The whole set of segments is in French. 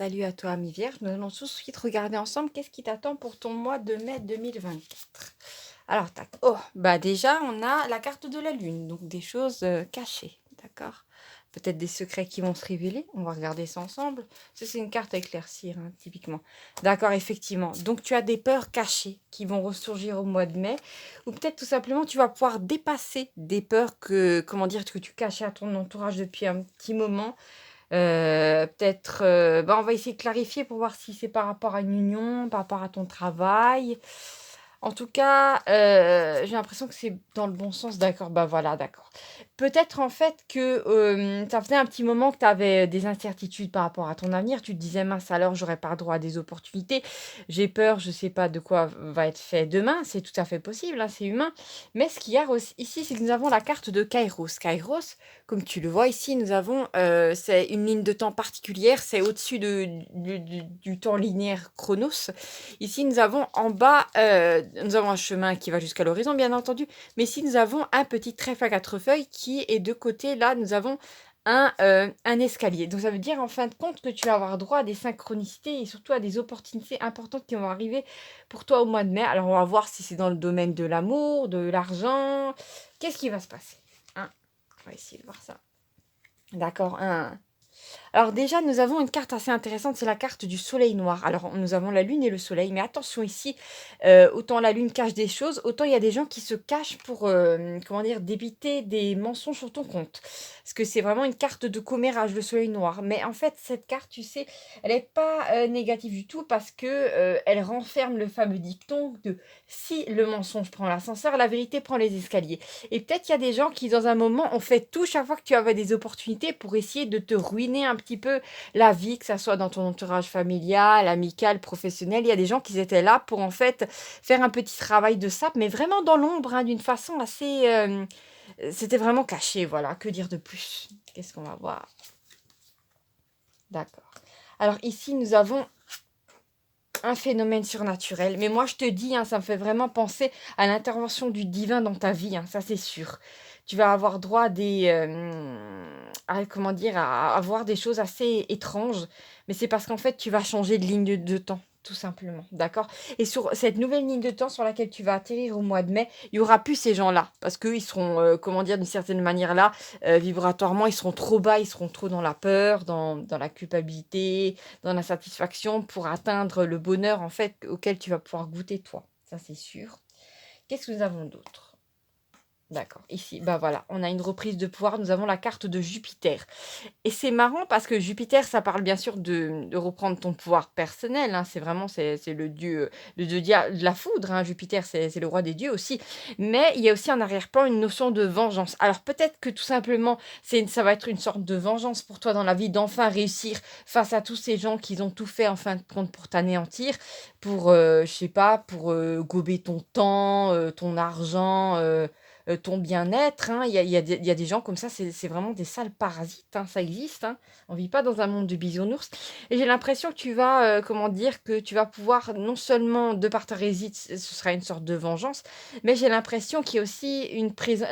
Salut à toi, ami Vierge. Nous allons tout de suite regarder ensemble qu'est-ce qui t'attend pour ton mois de mai 2024. Alors, tac. Oh, bah déjà, on a la carte de la lune, donc des choses cachées, d'accord? Peut-être des secrets qui vont se révéler. On va regarder ça ensemble. Ça, c'est une carte à éclaircir, hein, typiquement. D'accord, effectivement. Donc, tu as des peurs cachées qui vont ressurgir au mois de mai. Ou peut-être tout simplement, tu vas pouvoir dépasser des peurs comment dire, que tu cachais à ton entourage depuis un petit moment. Peut-être, bah, on va essayer de clarifier pour voir si c'est par rapport à une union, par rapport à ton travail. En tout cas, j'ai l'impression que c'est dans le bon sens. D'accord, bah, voilà, d'accord. Peut-être en fait que, ça faisait un petit moment que tu avais des incertitudes par rapport à ton avenir. Tu te disais: «Mince, alors j'aurai pas droit à des opportunités. J'ai peur, je sais pas de quoi va être fait demain». C'est tout à fait possible, hein, c'est humain. Mais ce qu'il y a aussi ici, c'est que nous avons la carte de Kairos. Kairos, comme tu le vois ici, nous avons, c'est une ligne de temps particulière, c'est au-dessus du temps linéaire Chronos. Ici, nous avons en bas, nous avons un chemin qui va jusqu'à l'horizon, bien entendu, mais ici, nous avons un petit trèfle à 4 feuilles qui est de côté. Là, nous avons un escalier. Donc, ça veut dire, en fin de compte, que tu vas avoir droit à des synchronicités et surtout à des opportunités importantes qui vont arriver pour toi au mois de mai. Alors, on va voir si c'est dans le domaine de l'amour, de l'argent. Qu'est-ce qui va se passer, hein? On va essayer de voir ça. D'accord, alors déjà, nous avons une carte assez intéressante, c'est la carte du soleil noir. Alors, nous avons la lune et le soleil, mais attention ici, autant la lune cache des choses, autant il y a des gens qui se cachent pour, comment dire, débiter des mensonges sur ton compte. Parce que c'est vraiment une carte de commérage, le soleil noir. Mais en fait, cette carte, tu sais, elle n'est pas négative du tout parce que elle renferme le fameux dicton de si le mensonge prend l'ascenseur, la vérité prend les escaliers. Et peut-être qu'il y a des gens qui, dans un moment, ont fait tout chaque fois que tu avais des opportunités pour essayer de te ruiner un petit peu la vie, que ça soit dans ton entourage familial, amical, professionnel. Il y a des gens qui étaient là pour, en fait, faire un petit travail de sape, mais vraiment dans l'ombre, hein, d'une façon assez... c'était vraiment caché, voilà. Que dire de plus? Qu'est-ce qu'on va voir? D'accord. Alors ici, nous avons un phénomène surnaturel. Mais moi, je te dis, hein, ça me fait vraiment penser à l'intervention du divin dans ta vie, hein, ça c'est sûr. Tu vas avoir droit à, comment dire, à voir des choses assez étranges, mais c'est parce qu'en fait, tu vas changer de ligne de temps, tout simplement, d'accord? Et sur cette nouvelle ligne de temps sur laquelle tu vas atterrir au mois de mai, il y aura plus ces gens-là, parce qu'ils seront, comment dire, d'une certaine manière là, vibratoirement, ils seront trop bas, ils seront trop dans la peur, dans la culpabilité, dans la satisfaction pour atteindre le bonheur en fait auquel tu vas pouvoir goûter toi. Ça c'est sûr. Qu'est-ce que nous avons d'autre? D'accord, ici, bah voilà, on a une reprise de pouvoir, nous avons la carte de Jupiter. Et c'est marrant parce que Jupiter, ça parle bien sûr de reprendre ton pouvoir personnel, hein, c'est vraiment c'est le dieu de la foudre, hein, Jupiter, c'est le roi des dieux aussi. Mais il y a aussi en arrière-plan une notion de vengeance. Alors peut-être que tout simplement, ça va être une sorte de vengeance pour toi dans la vie, d'enfin réussir face à tous ces gens qui ont tout fait en fin de compte pour t'anéantir, pour, je sais pas, pour gober ton temps, ton argent, ton bien-être, hein. Il y a des gens comme ça, c'est vraiment des sales parasites, hein, ça existe, hein. On vit pas dans un monde de bisounours et j'ai l'impression que tu vas, comment dire? Que tu vas pouvoir non seulement de par ta réussite, ce sera une sorte de vengeance, mais j'ai l'impression qu'il y a aussi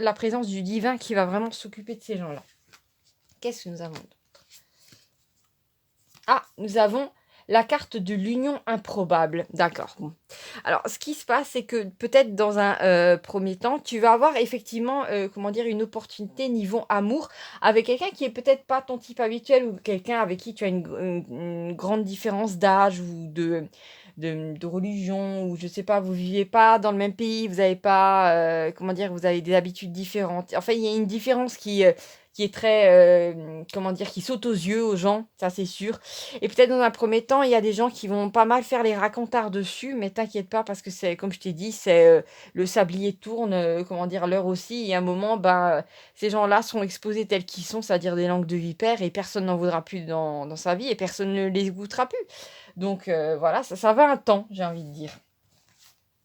la présence du divin qui va vraiment s'occuper de ces gens-là. Qu'est-ce que nous avons d'autre? Ah, nous avons la carte de l'union improbable. D'accord, bon. Alors, ce qui se passe, c'est que peut-être dans un premier temps, tu vas avoir effectivement, comment dire, une opportunité niveau amour avec quelqu'un qui est peut-être pas ton type habituel ou quelqu'un avec qui tu as une grande différence d'âge ou de religion ou je sais pas, vous vivez pas dans le même pays, vous n'avez pas, comment dire, vous avez des habitudes différentes. Enfin, il y a une différence qui est très, comment dire, qui saute aux yeux aux gens, ça c'est sûr. Et peut-être dans un premier temps, il y a des gens qui vont pas mal faire les racontards dessus, mais t'inquiète pas parce que c'est comme je t'ai dit, le sablier tourne, comment dire, l'heure aussi et à un moment, ben, ces gens-là sont exposés tels qu'ils sont, c'est-à-dire des langues de vipère et personne n'en voudra plus dans sa vie et personne ne les goûtera plus. Donc voilà, ça va un temps, j'ai envie de dire.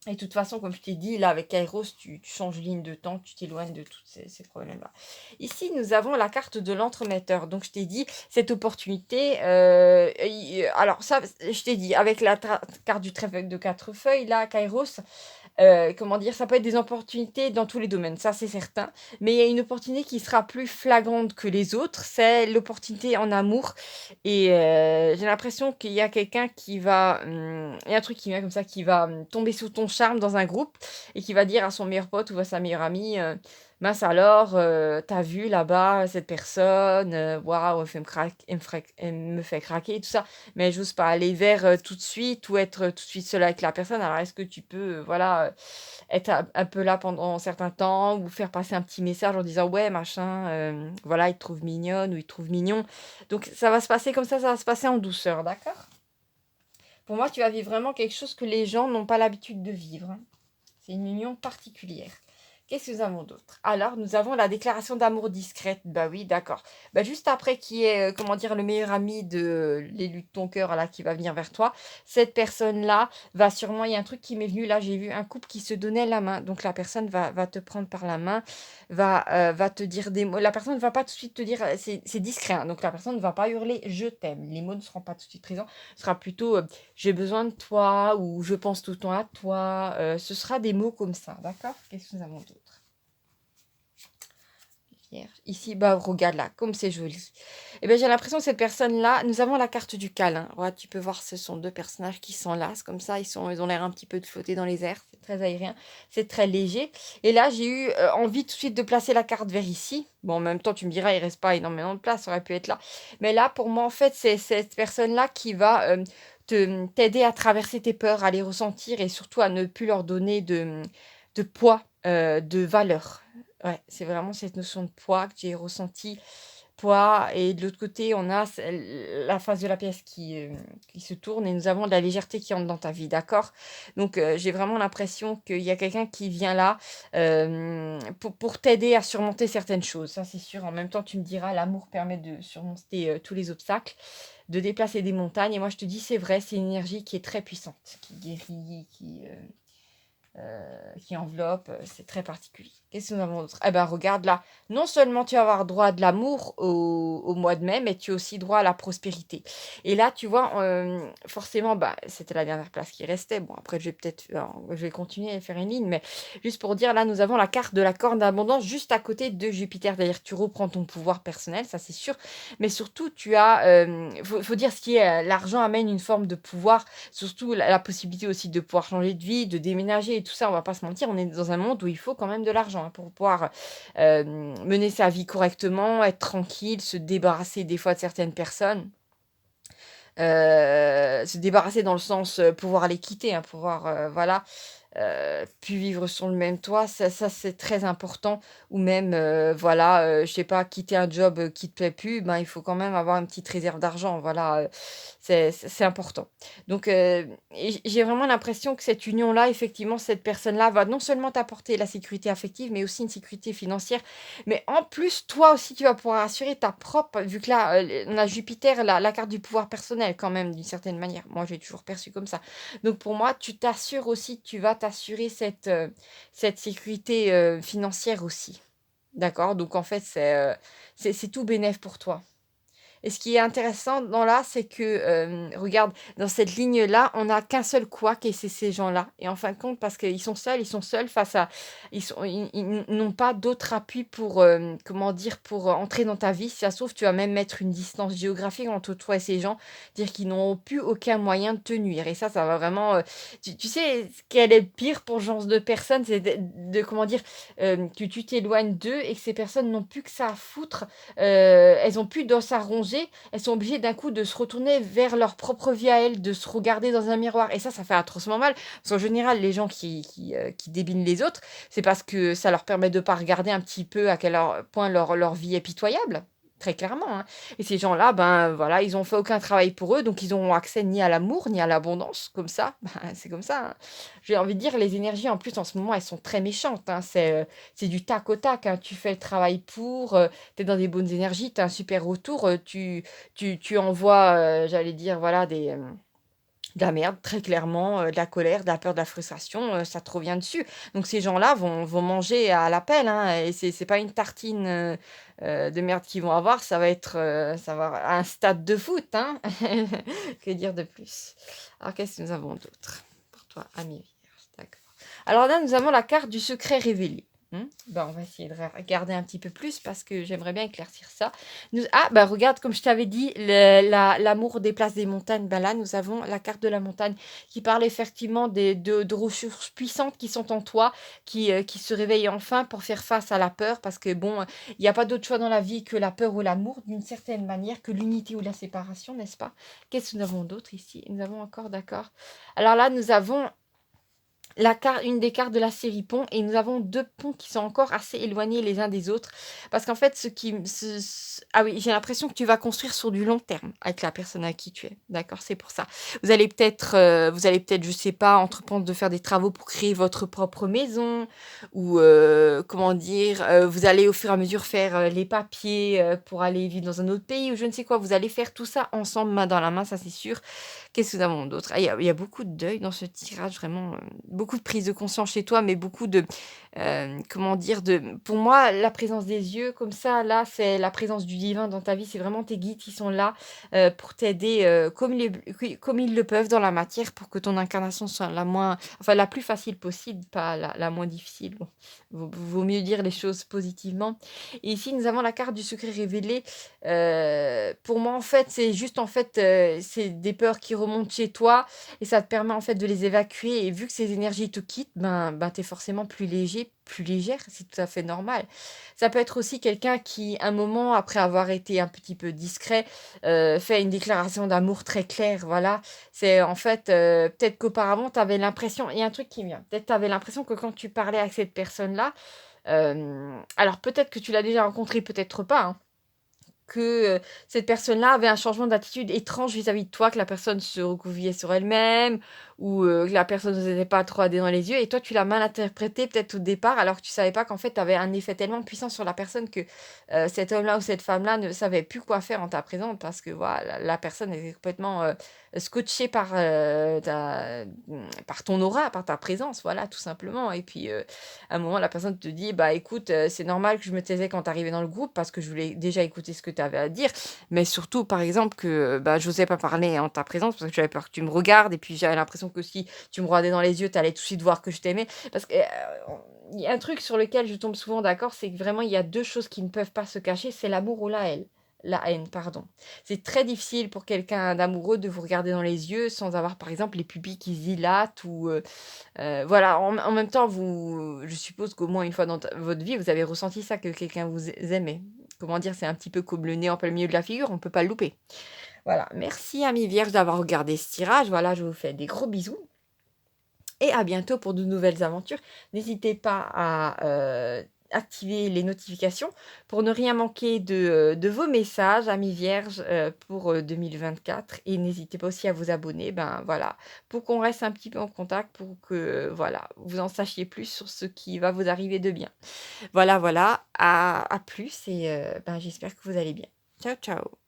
Et de toute façon, comme je t'ai dit, là, avec Kairos, tu changes ligne de temps, tu t'éloignes de tous ces problèmes-là. Ici, nous avons la carte de l'entremetteur. Donc, je t'ai dit, cette opportunité, alors ça, je t'ai dit, avec la carte du trèfle de 4 feuilles, là, Kairos, comment dire? Ça peut être des opportunités dans tous les domaines, ça c'est certain. Mais il y a une opportunité qui sera plus flagrante que les autres, c'est l'opportunité en amour et j'ai l'impression qu'il y a quelqu'un qui va, il y a un truc qui vient comme ça, qui va, tomber sous ton charme dans un groupe et qui va dire à son meilleur pote ou à sa meilleure amie, «Mince alors, tu vu là-bas cette personne, waouh, elle me fait craquer» et tout ça, mais j'ose pas aller vers, tout de suite ou être, tout de suite seule avec la personne. Alors est-ce que tu peux, voilà, être un peu là pendant un certain temps ou faire passer un petit message en disant: «Ouais machin, voilà, il te trouve mignonne ou il te trouve mignon». Donc ça va se passer comme ça va se passer en douceur, d'accord? Pour moi, tu vas vivre vraiment quelque chose que les gens n'ont pas l'habitude de vivre, hein. C'est une union particulière. Qu'est-ce que nous avons d'autre? Alors, nous avons la déclaration d'amour discrète. Bah oui, d'accord. Bah, juste après, qui est, comment dire, le meilleur ami de l'élu de ton cœur, là, qui va venir vers toi, cette personne-là va sûrement, il y a un truc qui m'est venu, là, j'ai vu un couple qui se donnait la main. Donc, la personne va te prendre par la main, va te dire des mots. La personne ne va pas tout de suite te dire, c'est discret, hein. Donc, la personne ne va pas hurler je t'aime. Les mots ne seront pas tout de suite présents. Ce sera plutôt j'ai besoin de toi ou je pense tout le temps à toi. Ce sera des mots comme ça, d'accord? Qu'est-ce que nous avons d'autre? Ici, bah regarde là, comme c'est joli. Eh bien, j'ai l'impression que cette personne-là, nous avons la carte du câlin. Ouais, tu peux voir, ce sont deux personnages qui s'enlacent comme ça. Ils ont l'air un petit peu de flotter dans les airs. C'est très aérien, c'est très léger. Et là, j'ai eu envie tout de suite de placer la carte vers ici. Bon, en même temps, tu me diras, il reste pas énormément de place, ça aurait pu être là. Mais là, pour moi, en fait, c'est cette personne-là qui va t'aider à traverser tes peurs, à les ressentir et surtout à ne plus leur donner de poids, de valeur. Ouais, c'est vraiment cette notion de poids que j'ai ressentie. Poids et de l'autre côté, on a la face de la pièce qui se tourne et nous avons de la légèreté qui entre dans ta vie, d'accord? Donc, j'ai vraiment l'impression qu'il y a quelqu'un qui vient là, pour t'aider à surmonter certaines choses. Ça, c'est sûr. En même temps, tu me diras, l'amour permet de surmonter, tous les obstacles, de déplacer des montagnes et moi, je te dis, c'est vrai, c'est une énergie qui est très puissante, qui guérit, qui enveloppe, c'est très particulier. Qu'est-ce que nous avons d'autre? Eh ben, regarde là, non seulement tu vas avoir droit à de l'amour au mois de mai, mais tu as aussi droit à la prospérité. Et là, tu vois, forcément, bah, c'était la dernière place qui restait. Bon, après, je vais continuer à faire une ligne, mais juste pour dire, là, nous avons la carte de la corne d'abondance juste à côté de Jupiter. D'ailleurs, tu reprends ton pouvoir personnel, ça c'est sûr. Mais surtout, tu as, faut dire ce qui est, l'argent amène une forme de pouvoir, surtout la possibilité aussi de pouvoir changer de vie, de déménager et tout ça, on va pas se mentir, on est dans un monde où il faut quand même de l'argent, hein, pour pouvoir, mener sa vie correctement, être tranquille, se débarrasser des fois de certaines personnes. Se débarrasser dans le sens, pouvoir les quitter, hein, pouvoir, voilà, puis vivre sur le même toit, ça c'est très important ou même, voilà, je sais pas, quitter un job, qui te plaît plus, ben, il faut quand même avoir une petite réserve d'argent, voilà, c'est important. Donc et j'ai vraiment l'impression que cette union-là, effectivement, cette personne-là va non seulement t'apporter la sécurité affective, mais aussi une sécurité financière. Mais en plus, toi aussi, tu vas pouvoir assurer ta propre vu que là, on a Jupiter, la carte du pouvoir personnel quand même d'une certaine manière. Moi, j'ai toujours perçu comme ça. Donc pour moi, tu t'assures aussi, tu vas t'assurer cette sécurité, financière aussi. D'accord? Donc en fait, c'est tout bénef pour toi. Et ce qui est intéressant dans là, c'est que, regarde, dans cette ligne-là, on n'a qu'un seul couac et c'est ces gens-là. Et en fin de compte, parce ils sont seuls face à ils n'ont pas d'autre appui pour, comment dire? Pour, entrer dans ta vie. Si ça se trouve, tu vas même mettre une distance géographique entre toi et ces gens, dire qu'ils n'auront plus aucun moyen de te nuire et ça va vraiment, tu sais ce quel est le pire pour ce genre de personnes? C'est comment dire? Que tu t'éloignes d'eux et que ces personnes n'ont plus que ça à foutre. Elles ont plus d'os à ronger, elles sont obligées d'un coup de se retourner vers leur propre vie à elles, de se regarder dans un miroir et ça fait atrocement mal. Parce qu'en général, les gens qui débinent les autres, c'est parce que ça leur permet de pas regarder un petit peu à quel point leur vie est pitoyable, très clairement, hein. Et ces gens-là, ben, voilà, ils ont fait aucun travail pour eux, donc ils n'auront accès ni à l'amour, ni à l'abondance, comme ça, ben, c'est comme ça, hein. J'ai envie de dire, les énergies, en plus, en ce moment, elles sont très méchantes, hein. C'est du tac au tac, hein. Tu fais le travail pour, tu es dans des bonnes énergies, tu as un super retour, tu envoies, j'allais dire, voilà, de la merde, très clairement, de la colère, de la peur, de la frustration, ça te revient dessus. Donc ces gens-là vont manger à la pelle, hein, et c'est pas une tartine, de merde qu'ils vont avoir, ça va à un stade de foot, hein. Que dire de plus? Alors qu'est-ce que nous avons d'autre pour toi, ami vierge? D'accord. Alors là, nous avons la carte du secret révélé. On va essayer de regarder un petit peu plus parce que j'aimerais bien éclaircir ça. Regarde, comme je t'avais dit, l'amour déplace des montagnes. Là, nous avons la carte de la montagne qui parle effectivement de ressources puissantes qui sont en toi, qui se réveillent enfin pour faire face à la peur parce que bon, il n'y a pas d'autre choix dans la vie que la peur ou l'amour, d'une certaine manière, que l'unité ou la séparation, n'est-ce pas? Qu'est-ce que nous avons d'autre ici? Nous avons encore, d'accord. Alors là, nous avons une des cartes de la série pont et nous avons deux ponts qui sont encore assez éloignés les uns des autres parce qu'en fait ah oui, j'ai l'impression que tu vas construire sur du long terme avec la personne à qui tu es, d'accord, c'est pour ça. Vous allez peut-être, je sais pas, entreprendre de faire des travaux pour créer votre propre maison ou comment dire, vous allez au fur et à mesure faire les papiers pour aller vivre dans un autre pays ou je ne sais quoi, vous allez faire tout ça ensemble main dans la main, ça c'est sûr. Qu'est-ce que nous avons d'autre? Il y a beaucoup de deuil dans ce tirage, vraiment, beaucoup de prise de conscience chez toi, mais beaucoup de, comment dire? Pour moi, la présence des yeux comme ça, là, c'est la présence du divin dans ta vie. C'est vraiment tes guides qui sont là, pour t'aider, comme ils le peuvent dans la matière pour que ton incarnation soit la plus facile possible, pas la moins difficile. Bon, vaut mieux dire les choses positivement. Et ici, nous avons la carte du secret révélé. Pour moi, en fait, c'est juste, en fait, c'est des peurs qui remontent chez toi et ça te permet, en fait, de les évacuer et vu que ces énergies te quittent, tu es forcément plus léger, plus légère, c'est tout à fait normal. Ça peut être aussi quelqu'un qui, un moment, après avoir été un petit peu discret, fait une déclaration d'amour très claire, voilà. C'est, en fait, peut-être qu'auparavant, tu avais l'impression il y a un truc qui me vient, peut-être tu avais l'impression que quand tu parlais avec cette personne-là, alors peut-être que tu l'as déjà rencontrée, peut-être pas, hein, que, cette personne-là avait un changement d'attitude étrange vis-à-vis de toi, que la personne se recroquevillait sur elle-même ou, que la personne n'osait pas trop regarder dans les yeux et toi tu l'as mal interprété peut-être au départ alors que tu savais pas qu'en fait tu avais un effet tellement puissant sur la personne que, cet homme-là ou cette femme-là ne savait plus quoi faire en ta présence parce que voilà, la personne était complètement, scotchée par ton aura, par ta présence, voilà, tout simplement et puis, à un moment la personne te dit: «Bah écoute, c'est normal que je me taisais quand tu arrivais dans le groupe parce que je voulais déjà écouter ce que tu avais à dire, mais surtout par exemple que, j'osais pas parler en ta présence parce que j'avais peur que tu me regardes et puis j'avais l'impression que si tu me regardais dans les yeux, tu allais tout de suite voir que je t'aimais». Parce que, il y a un truc sur lequel je tombe souvent d'accord, c'est que vraiment il y a 2 choses qui ne peuvent pas se cacher, c'est l'amour ou la haine, pardon. C'est très difficile pour quelqu'un d'amoureux de vous regarder dans les yeux sans avoir par exemple les pupilles qui se dilatent ou, voilà, en même temps, je suppose qu'au moins une fois dans votre vie, vous avez ressenti ça, que quelqu'un vous aimait. Comment dire? C'est un petit peu comme le nez en plein milieu de la figure, on ne peut pas le louper. Voilà, merci Amis Vierge d'avoir regardé ce tirage. Voilà, je vous fais des gros bisous et à bientôt pour de nouvelles aventures. N'hésitez pas à activer les notifications pour ne rien manquer de vos messages, amis vierges, pour 2024. Et n'hésitez pas aussi à vous abonner, voilà, pour qu'on reste un petit peu en contact, pour que voilà, vous en sachiez plus sur ce qui va vous arriver de bien. Voilà, voilà, à plus et j'espère que vous allez bien. Ciao, ciao.